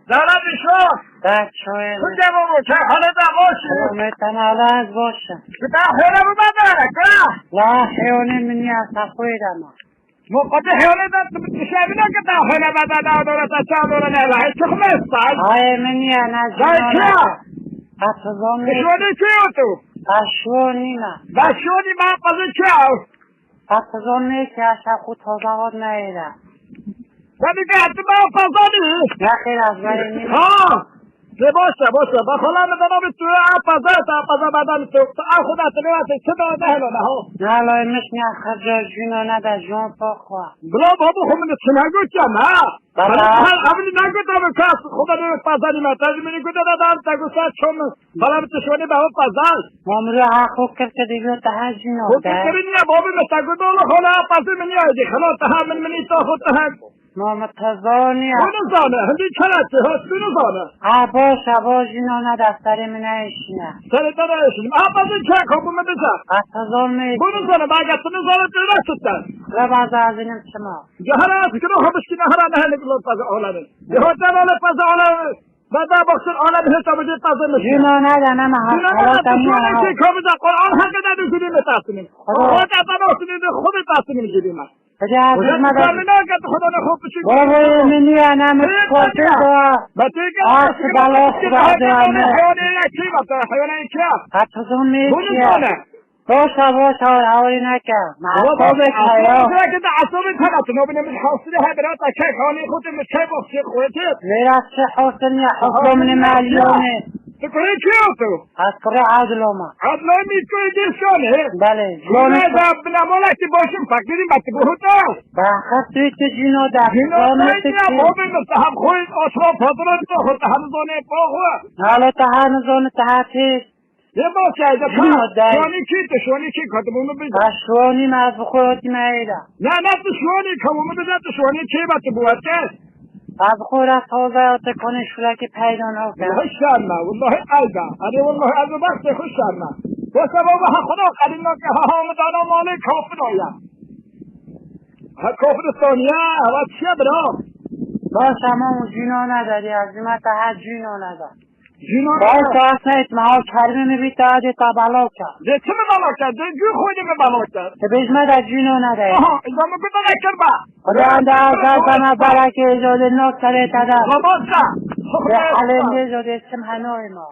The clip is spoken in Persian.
دارم میشون بچه تو جوابو که حالا دماشی میتن علز باشم بدا خیلی رو بداره که لا حیونه منی اصلا خویدم موقع حیوله داد تو بتشابینا که دا خیلی بداره دولت چه دوره نه لحی چه خمیستای های منی لحی چه اتزانی بشونی چه تو بشونی نه بشونی من قضی چه اتزانی که اشا خود تازاواد نیده ولی که حتی من فضانی نخیر از بری نیده ها باشه بخلا میدونم تو پزا بدن تو خودت نمیشه چه داره نه ها نه لای مشنی خرجا جونا نده جون پا خواه بلا بابا خب من چه نگو چه نه همین نگو تا کس خدا نمی پزا نمی تاجی منی گوده دادم تا گوشت چون بلا بتشونی به اون پزا مامرو حقوق کرد که دیگه تا جونا خب بکنی نه بابا متگو دولو خلا پزا منی آیدی خلا تا منی تا خود تا ماما تزانی اونو زانه هندی چرا چه هست اونو زانه عبا جونا نه دفتری منه ایشینه سر داره ایشینه پزا چه کبو من بزن اتزانی بونو زانه باید تو نزانه تو رسیدن رباز ازینم شما جهرا فکرو خبش کی نهرا نه نگلو پز اولانه یه هوتن اول پز اولانه بعد بخشن اولانه هست بده پز میشه جونا نه نه ما حالا تمام چی کم از قرآن حق دادی شدی متاسفیم خود اتنا شدی خود متاسفیم شدی ما بجا عزیز مدار نه که خدا نخوب بشی بابا منی انا متقاطع دوا بتیگه بلا خدا دامه حیوانی یکی بطه حیوانی کیا اتزانی بونو چیه زانه باشه حوالی نکن معصوب کیا که عصبی کنه تو نبینه من حوصله های برات که خانی خود مچه بخشی خودت میرا چه حسن یا حکم ملیونه تکنه کیا تو از کره عدلوما عدلای میتونی دیشانه بله جونه دب نمالکی باشم فکری متی بروتا بخط توی تو جینو در جنوبایی نیا بابی مثل هم خوید آسرا پادران تو خود هم زانه پاخوه حالا تا هنوزان تحتیش یه باشه ایده جنوب شوانی کی تو شوانی کی کتبونو بیده بشوانی از بخوراتی مهیده نه تو شوانی کمومو بیده تو شوانی کی بطه بوده از خورت تازه آته کنه شلکی پیدا نکن والله شرمه والله عیبه اره والله عیبه بخت خوش شرمه بسه بابا ها خدا قدینا که ها مدانا مالی کافر آیا ها کافرستانیه ها چیه برا باش اما جینا نداری از ایمت هر جینا ندار جینا باش اصلا اتمها کرمی میبید داده تا بلا کرد ده چه بلا کرد ده جو خودی بلا کرد که بیشمه در جینا نداری آها ایزا مگو نکر با خدا انده آزاد برکه اجاده نکتره تدر خباسته به حلنده اجاده اسم هنوی ما